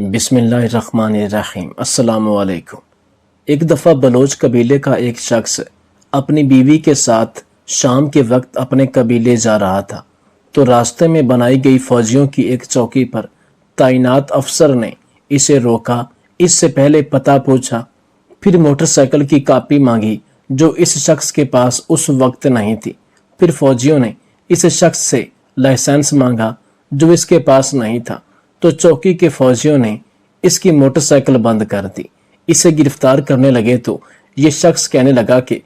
بسم اللہ الرحمن الرحیم۔ السلام علیکم۔ ایک دفعہ بلوچ قبیلے کا ایک شخص اپنی بیوی کے ساتھ شام کے وقت اپنے قبیلے جا رہا تھا تو راستے میں بنائی گئی فوجیوں کی ایک چوکی پر تعینات افسر نے اسے روکا، اس سے پہلے پتہ پوچھا، پھر موٹر سائیکل کی کاپی مانگی جو اس شخص کے پاس اس وقت نہیں تھی۔ پھر فوجیوں نے اس شخص سے لائسنس مانگا جو اس کے پاس نہیں تھا تو چوکی کے فوجیوں نے اس کی موٹر سائیکل بند کر دی۔ اسے گرفتار کرنے لگے تو یہ شخص کہنے لگا کہ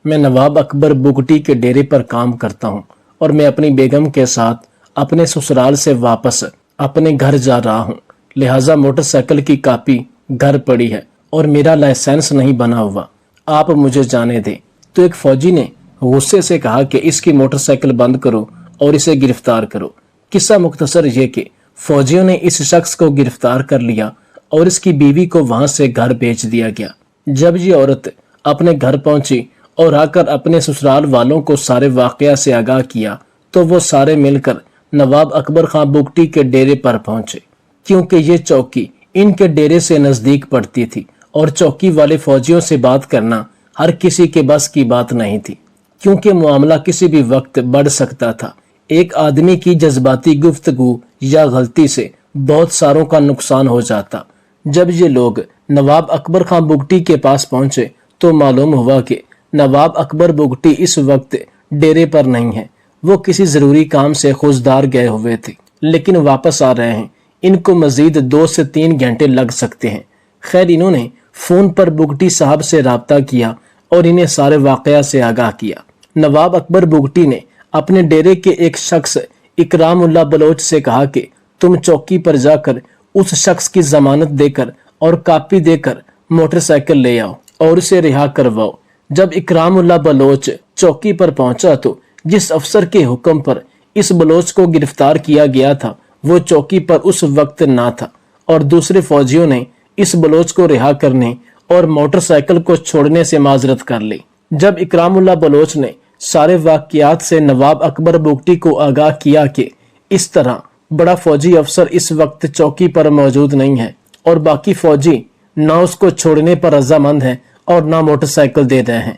میں نواب اکبر بگٹی کے ڈیرے پر کام کرتا ہوں اور میں اپنی بیگم کے ساتھ اپنے سسرال سے واپس اپنے گھر جا رہا ہوں، لہٰذا موٹر سائیکل کی کاپی گھر پڑی ہے اور میرا لائسنس نہیں بنا ہوا، آپ مجھے جانے دیں۔ تو ایک فوجی نے غصے سے کہا کہ اس کی موٹر سائیکل بند کرو اور اسے گرفتار کرو۔ قصہ مختصر یہ کہ فوجیوں نے اس شخص کو گرفتار کر لیا اور اس کی بیوی کو وہاں سے گھر بھیج دیا گیا۔ جب یہ عورت اپنے گھر پہنچی اور آ کر اپنے سسرال والوں کو سارے واقعہ سے آگاہ کیا تو وہ سارے مل کر نواب اکبر خان بگٹی کے ڈیرے پر پہنچے، کیونکہ یہ چوکی ان کے ڈیرے سے نزدیک پڑتی تھی اور چوکی والے فوجیوں سے بات کرنا ہر کسی کے بس کی بات نہیں تھی، کیونکہ معاملہ کسی بھی وقت بڑھ سکتا تھا۔ ایک آدمی کی جذباتی گفتگو یا غلطی سے بہت ساروں کا نقصان ہو جاتا۔ جب یہ لوگ نواب اکبر خان بگٹی کے پاس پہنچے تو معلوم ہوا کہ نواب اکبر بگٹی اس وقت ڈیرے پر نہیں ہے، وہ کسی ضروری کام سے خوزدار گئے ہوئے تھے لیکن واپس آ رہے ہیں، ان کو مزید 2 سے 3 گھنٹے لگ سکتے ہیں۔ خیر، انہوں نے فون پر بگٹی صاحب سے رابطہ کیا اور انہیں سارے واقعہ سے آگاہ کیا۔ نواب اکبر بگٹی نے اپنے ڈیرے کے ایک شخص اکرام اللہ بلوچ سے کہا کہ تم چوکی پر جا کر اس شخص کی ضمانت دے کر اور کاپی دے کر موٹر سائیکل لے آؤ اور اسے رہا کرواؤ۔ جب اکرام اللہ بلوچ چوکی پر پہنچا تو جس افسر کے حکم پر اس بلوچ کو گرفتار کیا گیا تھا وہ چوکی پر اس وقت نہ تھا اور دوسرے فوجیوں نے اس بلوچ کو رہا کرنے اور موٹر سائیکل کو چھوڑنے سے معذرت کر لی۔ جب اکرام اللہ بلوچ نے سارے واقعات سے نواب اکبر بگٹی کو آگاہ کیا کہ اس طرح بڑا فوجی افسر اس وقت چوکی پر موجود نہیں ہے اور باقی فوجی نہ اس کو چھوڑنے پر رضامند ہیں اور نہ موٹر سائیکل دے رہے ہیں،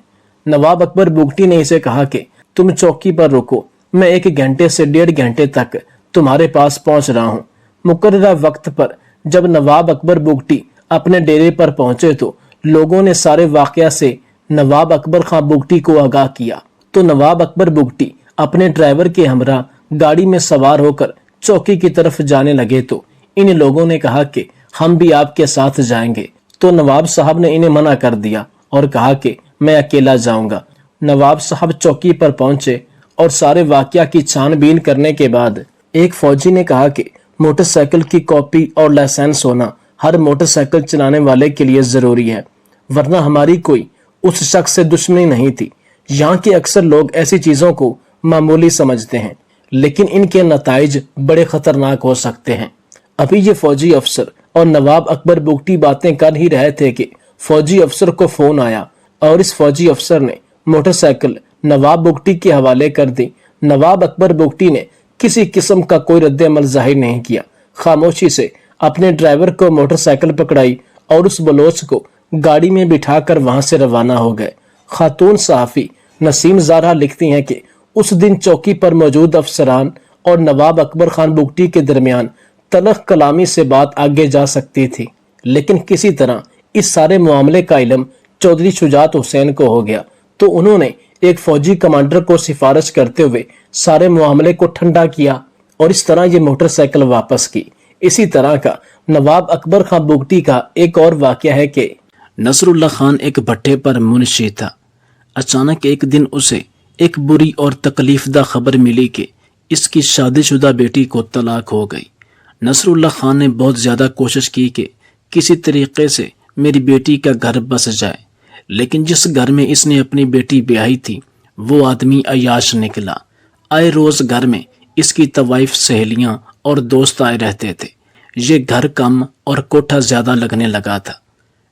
نواب اکبر بگٹی نے اسے کہا کہ تم چوکی پر رکو، میں 1 گھنٹے سے 1.5 گھنٹے تک تمہارے پاس پہنچ رہا ہوں۔ مقررہ وقت پر جب نواب اکبر بگٹی اپنے ڈیرے پر پہنچے تو لوگوں نے سارے واقعہ سے نواب اکبر خان بگٹی کو آگاہ کیا تو نواب اکبر بگٹی اپنے ڈرائیور کے ہمراہ گاڑی میں سوار ہو کر چوکی کی طرف جانے لگے تو ان لوگوں نے کہا کہ ہم بھی آپ کے ساتھ جائیں گے، تو نواب صاحب نے انہیں منع کر دیا اور کہا کہ میں اکیلا جاؤں گا۔ نواب صاحب چوکی پر پہنچے اور سارے واقعہ کی چھان بین کرنے کے بعد ایک فوجی نے کہا کہ موٹر سائیکل کی کاپی اور لائسنس ہونا ہر موٹر سائیکل چلانے والے کے لیے ضروری ہے، ورنہ ہماری کوئی اس شخص سے دشمنی نہیں تھی۔ یہاں کے اکثر لوگ ایسی چیزوں کو معمولی سمجھتے ہیں لیکن ان کے نتائج بڑے خطرناک ہو سکتے ہیں۔ ابھی یہ فوجی افسر اور نواب اکبر بگٹی باتیں کر ہی رہے تھے کہ فوجی افسر کو فون آیا اور اس فوجی افسر نے موٹر سائیکل نواب بگٹی کے حوالے کر دی۔ نواب اکبر بگٹی نے کسی قسم کا کوئی رد عمل ظاہر نہیں کیا، خاموشی سے اپنے ڈرائیور کو موٹر سائیکل پکڑائی اور اس بلوچ کو گاڑی میں بٹھا کر وہاں سے روانہ ہو گئے۔ خاتون صحافی نسیم زارہ لکھتی ہیں کہ اس دن چوکی پر موجود افسران اور نواب اکبر خان بگٹی کے درمیان تلخ کلامی سے بات آگے جا سکتی تھی، لیکن کسی طرح اس سارے معاملے کا علم چودھری شجاعت حسین کو ہو گیا تو انہوں نے ایک فوجی کمانڈر کو سفارش کرتے ہوئے سارے معاملے کو ٹھنڈا کیا اور اس طرح یہ موٹر سائیکل واپس کی۔ اسی طرح کا نواب اکبر خان بگٹی کا ایک اور واقعہ ہے کہ نصر اللہ خان ایک بھٹے پر منشی تھا۔ اچانک ایک دن اسے ایک بری اور تکلیف دہ خبر ملی کہ اس کی شادی شدہ بیٹی کو طلاق ہو گئی۔ نصر اللہ خان نے بہت زیادہ کوشش کی کہ کسی طریقے سے میری بیٹی کا گھر بس جائے، لیکن جس گھر میں اس نے اپنی بیٹی بیاہی تھی وہ آدمی عیاش نکلا۔ آئے روز گھر میں اس کی طوائف سہیلیاں اور دوست آئے رہتے تھے۔ یہ گھر کم اور کوٹھا زیادہ لگنے لگا تھا۔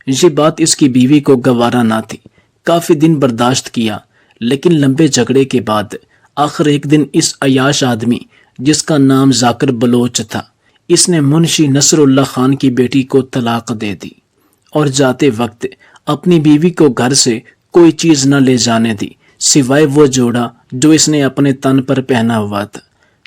یہ بات اس کی بیوی کو گوارا نہ تھی، کافی دن برداشت کیا، لیکن لمبے جھگڑے کے بعد آخر ایک دن اس عیاش آدمی جس کا نام ذاکر بلوچ تھا، اس نے منشی نصر اللہ خان کی بیٹی کو طلاق دے دی اور جاتے وقت اپنی بیوی کو گھر سے کوئی چیز نہ لے جانے دی سوائے وہ جوڑا جو اس نے اپنے تن پر پہنا ہوا تھا۔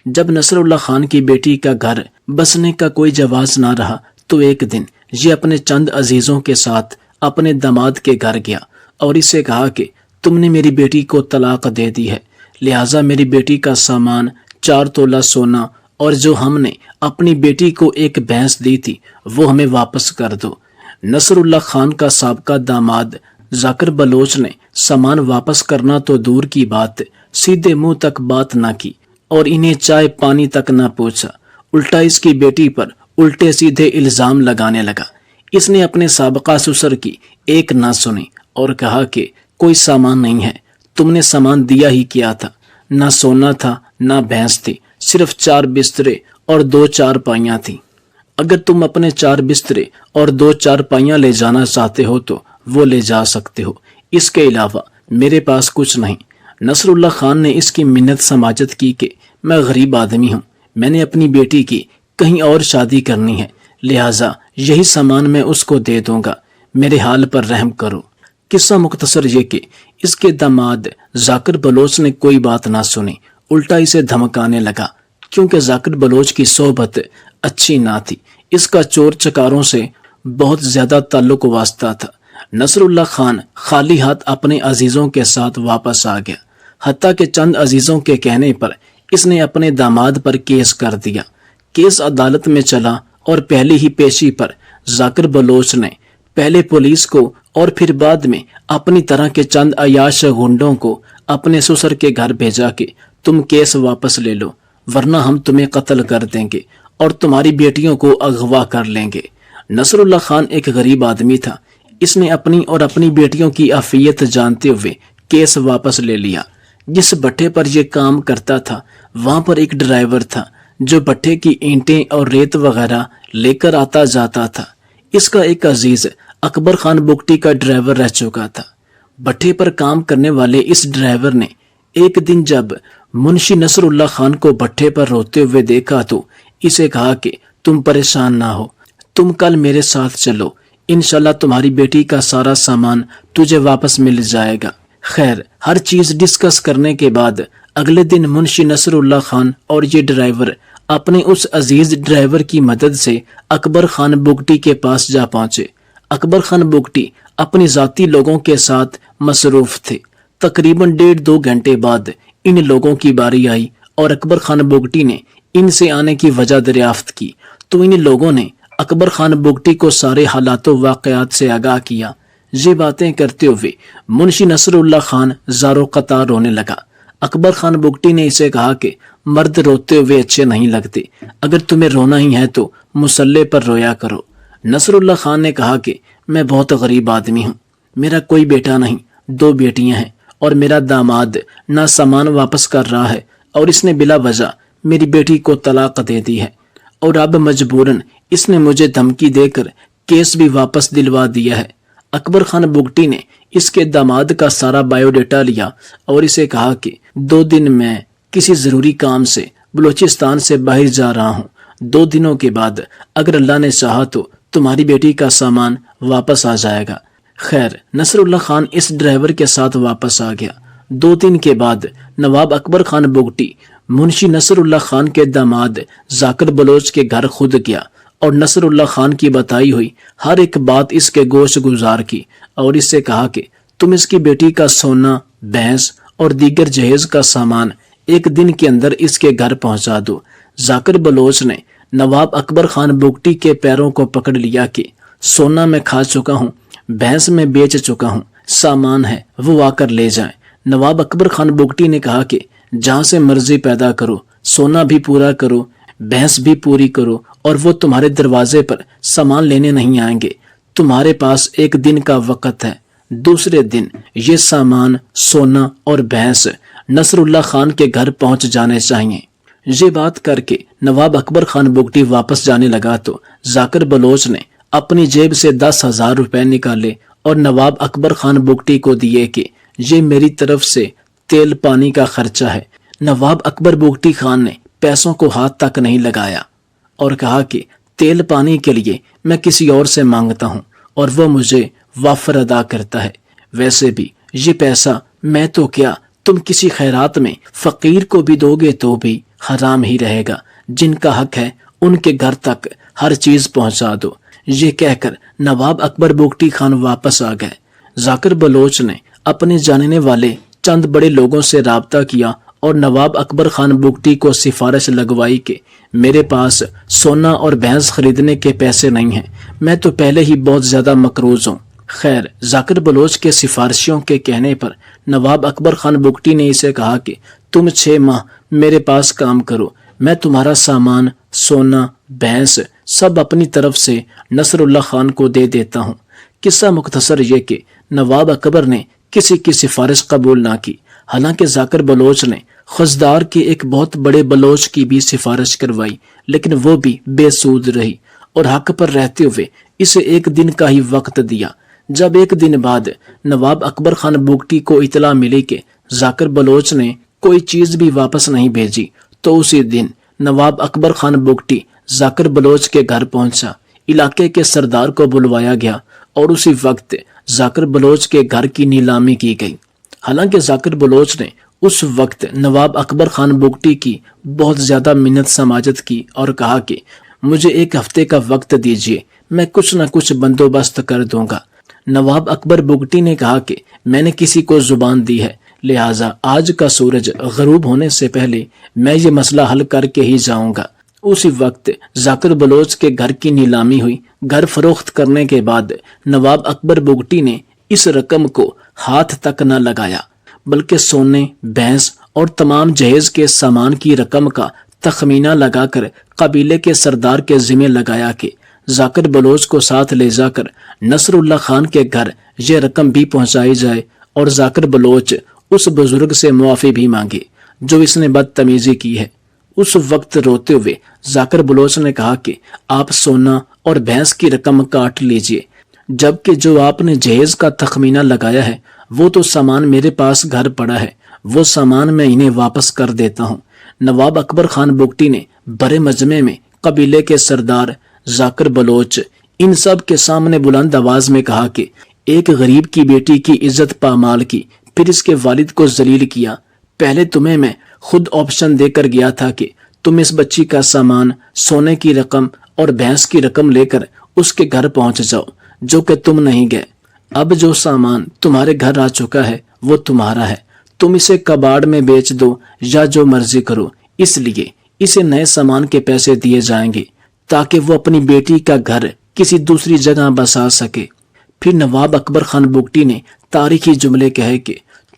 جب نصر اللہ خان کی بیٹی کا گھر بسنے کا کوئی جواز نہ رہا تو ایک دن یہ اپنے چند عزیزوں کے ساتھ اپنے داماد کے گھر گیا اور اسے کہا کہ تم نے میری بیٹی کو طلاق دے دی ہے، لہٰذا میری بیٹی کا سامان 4 تولہ سونا اور جو ہم نے اپنی بیٹی کو ایک بھینس دی تھی وہ ہمیں واپس کر دو۔ نصر اللہ خان کا سابقہ داماد ذاکر بلوچ نے سامان واپس کرنا تو دور کی بات، سیدھے منہ تک بات نہ کی اور انہیں چائے پانی تک نہ پوچھا، الٹا اس کی بیٹی پر الٹے سیدھے الزام لگانے لگا۔ اس نے اپنے سابقہ سسر کی ایک نہ سنی اور کہا کہ کوئی سامان نہیں ہے، تم نے سامان دیا ہی کیا تھا، نہ سونا تھا نہ بھینس تھی، صرف 4 بسترے اور 2 چارپائیاں تھیں۔ اگر تم اپنے 4 بسترے اور 2 چارپائیاں لے جانا چاہتے ہو تو وہ لے جا سکتے ہو، اس کے علاوہ میرے پاس کچھ نہیں۔ نصر اللہ خان نے اس کی منت سماجت کی کہ میں غریب آدمی ہوں، میں نے اپنی بیٹی کی کہیں اور شادی کرنی ہے، لہٰذا یہی سامان میں اس کو دے دوں گا، میرے حال پر رحم کرو۔ قصہ مختصر یہ کہ اس کے داماد ذاکر بلوچ نے کوئی بات نہ سنی، الٹا اسے دھمکانے لگا، کیونکہ ذاکر بلوچ کی صحبت اچھی نہ تھی، اس کا چور چکاروں سے بہت زیادہ تعلق واسطہ تھا۔ نصر اللہ خان خالی ہاتھ اپنے عزیزوں کے ساتھ واپس آ گیا، حتیٰ کہ چند عزیزوں کے کہنے پر اس نے اپنے داماد پر کیس کر دیا۔ کیس عدالت میں چلا اور پہلی ہی پیشی پر ذاکر بلوچ نے پہلے پولیس کو اور پھر بعد میں اپنی طرح کے چند عیاش گنڈوں کو اپنے سسر کے گھر بھیجا کہ تم کیس واپس لے لو ورنہ ہم تمہیں قتل کر دیں گے اور تمہاری بیٹیوں کو اغوا کر لیں گے۔ نصر اللہ خان ایک غریب آدمی تھا، اس نے اپنی اور اپنی بیٹیوں کی عافیت جانتے ہوئے کیس واپس لے لیا۔ جس بٹھے پر یہ کام کرتا تھا وہاں پر ایک ڈرائیور تھا جو بٹھے کی اینٹیں اور ریت وغیرہ لے کر آتا جاتا تھا۔ اس کا ایک عزیز اکبر خان بگٹی کا ڈرائیور رہ چکا تھا۔ بٹھے پر کام کرنے والے اس ڈرائیور نے ایک دن جب منشی نصر اللہ خان کو بٹھے پر روتے ہوئے دیکھا تو اسے کہا کہ تم پریشان نہ ہو، تم کل میرے ساتھ چلو، انشاءاللہ تمہاری بیٹی کا سارا سامان تجھے واپس مل جائے گا۔ خیر، ہر چیز ڈسکس کرنے کے بعد اگلے دن منشی نصر اللہ خان اور یہ ڈرائیور اپنے اس عزیز ڈرائیور کی مدد سے اکبر خان بگٹی کے پاس جا پہنچے۔ اکبر خان بگٹی اپنی ذاتی لوگوں کے ساتھ مصروف تھے۔ تقریباً 1.5-2 گھنٹے بعد ان لوگوں کی باری آئی اور اکبر خان بگٹی نے ان سے آنے کی وجہ دریافت کی تو ان لوگوں نے اکبر خان بگٹی کو سارے حالات و واقعات سے آگاہ کیا۔ یہ باتیں کرتے ہوئے منشی نصر اللہ خان زارو قطار رونے لگا۔ اکبر خان بگٹی نے اسے کہا کہ مرد روتے ہوئے اچھے نہیں لگتے، اگر تمہیں رونا ہی ہے تو مسلح پر رویا کرو۔ نصر اللہ خان نے کہا کہ میں بہت غریب آدمی ہوں، میرا کوئی بیٹا نہیں، 2 بیٹیاں ہیں اور میرا داماد نہ سامان واپس کر رہا ہے اور اس نے بلا وجہ میری بیٹی کو طلاق دے دی ہے اور اب مجبوراً اس نے مجھے دھمکی دے کر کیس بھی واپس دلوا دیا ہے۔ اکبر خان بگٹی نے اس کے داماد کا سارا بایو ڈیٹا لیا اور اسے کہا کہ 2 دن میں کسی ضروری کام سے بلوچستان سے باہر جا رہا ہوں، 2 دنوں کے بعد اگر اللہ نے چاہا تو تمہاری بیٹی کا سامان واپس آ جائے گا۔ خیر، نصر اللہ خان اس ڈرائیور کے ساتھ واپس آ گیا۔ 2 دن کے بعد نواب اکبر خان بگٹی منشی نصر اللہ خان کے داماد ذاکر بلوچ کے گھر خود گیا اور نصر اللہ خان کی بتائی ہوئی ہر ایک بات اس کے گوش گزار کی اور اس سے کہا کہ تم اس کی بیٹی کا سونا، بھینس اور دیگر جہیز کا سامان ایک دن کے اندر اس کے گھر پہنچا دو۔ ذاکر بلوچ نے نواب اکبر خان بگٹی کے پیروں کو پکڑ لیا کہ سونا میں کھا چکا ہوں، بھینس میں بیچ چکا ہوں، سامان ہے وہ آ کر لے جائیں۔ نواب اکبر خان بگٹی نے کہا کہ جہاں سے مرضی پیدا کرو، سونا بھی پورا کرو، بھینس بھی پوری کرو اور وہ تمہارے دروازے پر سامان لینے نہیں آئیں گے، تمہارے پاس 1 دن کا وقت ہے، دوسرے دن یہ سامان، سونا اور بھینس نصر اللہ خان کے گھر پہنچ جانے چاہیے۔ یہ بات کر کے نواب اکبر خان بگٹی واپس جانے لگا تو ذاکر بلوچ نے اپنی جیب سے 10,000 روپے نکالے اور نواب اکبر خان بگٹی کو دیے کہ یہ میری طرف سے تیل پانی کا خرچہ ہے۔ نواب اکبر بگٹی خان نے پیسوں کو ہاتھ تک نہیں لگایا۔ اور کہا کہ تیل پانی کے لیے میں کسی اور سے مانگتا ہوں اور وہ مجھے وافر ادا کرتا ہے، ویسے بھی یہ پیسہ میں تو کیا تم کسی خیرات میں فقیر کو بھی دو گے تو بھی حرام ہی رہے گا، جن کا حق ہے ان کے گھر تک ہر چیز پہنچا دو۔ یہ کہہ کر نواب اکبر بگٹی خان واپس آ گئے۔ ذاکر بلوچ نے اپنے جاننے والے چند بڑے لوگوں سے رابطہ کیا اور نواب اکبر خان بگٹی کو سفارش لگوائی کہ میرے پاس سونا اور بھینس خریدنے کے پیسے نہیں ہیں، میں تو پہلے ہی بہت زیادہ مقروض ہوں۔ خیر، ذاکر بلوچ کے سفارشیوں کے کہنے پر نواب اکبر خان بگٹی نے اسے کہا کہ تم 6 ماہ میرے پاس کام کرو، میں تمہارا سامان، سونا، بھینس سب اپنی طرف سے نصر اللہ خان کو دے دیتا ہوں۔ قصہ مختصر یہ کہ نواب اکبر نے کسی کی سفارش قبول نہ کی، حالانکہ ذاکر بلوچ نے خزدار کے ایک بہت بڑے بلوچ کی بھی سفارش کروائی، لیکن وہ بھی بے سود رہی اور حق پر رہتے ہوئے اسے 1 دن کا ہی وقت دیا۔ جب 1 دن بعد نواب اکبر خان بگٹی کو اطلاع ملی کہ ذاکر بلوچ نے کوئی چیز بھی واپس نہیں بھیجی، تو اسی دن نواب اکبر خان بگٹی ذاکر بلوچ کے گھر پہنچا۔ علاقے کے سردار کو بلوایا گیا اور اسی وقت ذاکر بلوچ کے گھر کی نیلامی کی گئی۔ حالانکہ ذاکر بلوچ نے اس وقت نواب اکبر خان بگٹی کی بہت زیادہ منت سماجت کی اور کہا کہ مجھے 1 ہفتے کا وقت دیجیے، میں کچھ نہ کچھ بندوبست کر دوں گا۔ نواب اکبر بگٹی نے کہا کہ میں نے کسی کو زبان دی ہے، لہٰذا آج کا سورج غروب ہونے سے پہلے میں یہ مسئلہ حل کر کے ہی جاؤں گا۔ اسی وقت ذاکر بلوچ کے گھر کی نیلامی ہوئی۔ گھر فروخت کرنے کے بعد نواب اکبر بگٹی نے اس رقم کو ہاتھ تک نہ لگایا، بلکہ سونے، بھینس اور تمام جہیز کے سامان کی رقم کا تخمینہ لگا کر قبیلے کے سردار کے ذمہ لگایا کہ ذاکر بلوچ کو ساتھ لے جا کر نصر اللہ خان کے گھر یہ رقم بھی پہنچائی جائے اور ذاکر بلوچ اس بزرگ سے معافی بھی مانگے جو اس نے بدتمیزی کی ہے۔ اس وقت روتے ہوئے ذاکر بلوچ نے کہا کہ آپ سونا اور بھینس کی رقم کاٹ لیجئے، جبکہ جو آپ نے جہیز کا تخمینہ لگایا ہے وہ تو سامان میرے پاس گھر پڑا ہے، وہ سامان میں انہیں واپس کر دیتا ہوں۔ نواب اکبر خان بگٹی نے بڑے مجمع میں قبیلے کے سردار، ذاکر بلوچ، ان سب کے سامنے بلند آواز میں کہا کہ ایک غریب کی بیٹی کی عزت پامال کی، پھر اس کے والد کو ذلیل کیا۔ پہلے تمہیں میں خود آپشن دے کر گیا تھا کہ تم اس بچی کا سامان، سونے کی رقم اور بھینس کی رقم لے کر اس کے گھر پہنچ جاؤ، جو کہ تم نہیں گئے۔ اب جو سامان تمہارے گھر آ چکا ہے وہ تمہارا ہے، تم اسے کباڑ میں بیچ دو یا جو مرضی کرو، اس لیے اسے نئے سامان کے پیسے دیے جائیں گے تاکہ وہ اپنی بیٹی کا گھر کسی دوسری جگہ بسا سکے۔ پھر نواب اکبر خان بگٹی نے تاریخی جملے کہے کہ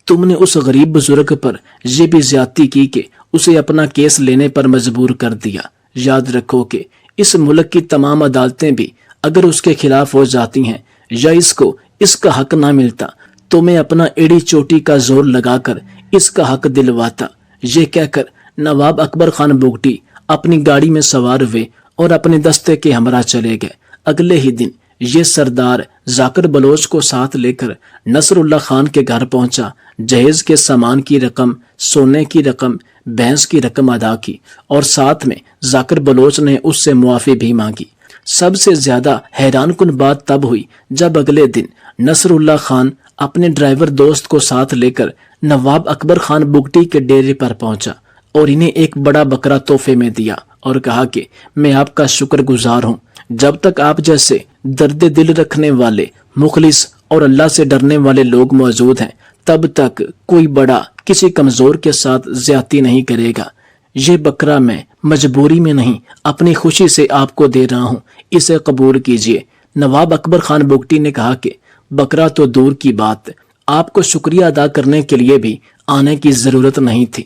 تم نے اس غریب بزرگ پر یہ بھی زیادتی کی کہ اسے اپنا کیس لینے پر مجبور کر دیا۔ یاد رکھو کہ اس ملک کی تمام عدالتیں بھی اگر اس کے خلاف ہو جاتی ہیں یا اس کو اس کا حق نہ ملتا تو میں اپنا ایڑی چوٹی کا زور لگا کر اس کا حق دلواتا۔ یہ کہہ کر نواب اکبر خان بگٹی اپنی گاڑی میں سوار ہوئے اور اپنے دستے کے ہمراہ چلے گئے۔ اگلے ہی دن یہ سردار ذاکر بلوچ کو ساتھ لے کر نصر اللہ خان کے گھر پہنچا، جہیز کے سامان کی رقم، سونے کی رقم، بھینس کی رقم ادا کی اور ساتھ میں ذاکر بلوچ نے اس سے معافی بھی مانگی۔ سب سے زیادہ حیران کن بات تب ہوئی جب اگلے دن نصر اللہ خان اپنے ڈرائیور دوست کو ساتھ لے کر نواب اکبر خان بگٹی کے ڈیرے پر پہنچا اور انہیں ایک بڑا بکرا تحفے میں دیا اور کہا کہ میں آپ کا شکر گزار ہوں، جب تک آپ جیسے درد دل رکھنے والے، مخلص اور اللہ سے ڈرنے والے لوگ موجود ہیں تب تک کوئی بڑا کسی کمزور کے ساتھ زیادتی نہیں کرے گا۔ یہ بکرا میں مجبوری میں نہیں اپنی خوشی سے آپ کو دے رہا ہوں، اسے قبول کیجئے۔ نواب اکبر خان بگٹی نے کہا کہ بکرا تو دور کی بات، آپ کو شکریہ ادا کرنے کے لیے بھی آنے کی ضرورت نہیں تھی،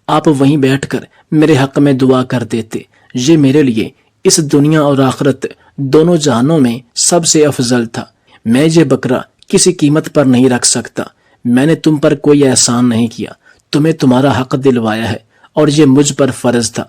آپ وہیں بیٹھ کر میرے حق میں دعا کر دیتے، یہ میرے لیے اس دنیا اور آخرت دونوں جہانوں میں سب سے افضل تھا۔ میں یہ بکرا کسی قیمت پر نہیں رکھ سکتا، میں نے تم پر کوئی احسان نہیں کیا، تمہیں تمہارا حق دلوایا ہے اور یہ مجھ پر فرض تھا۔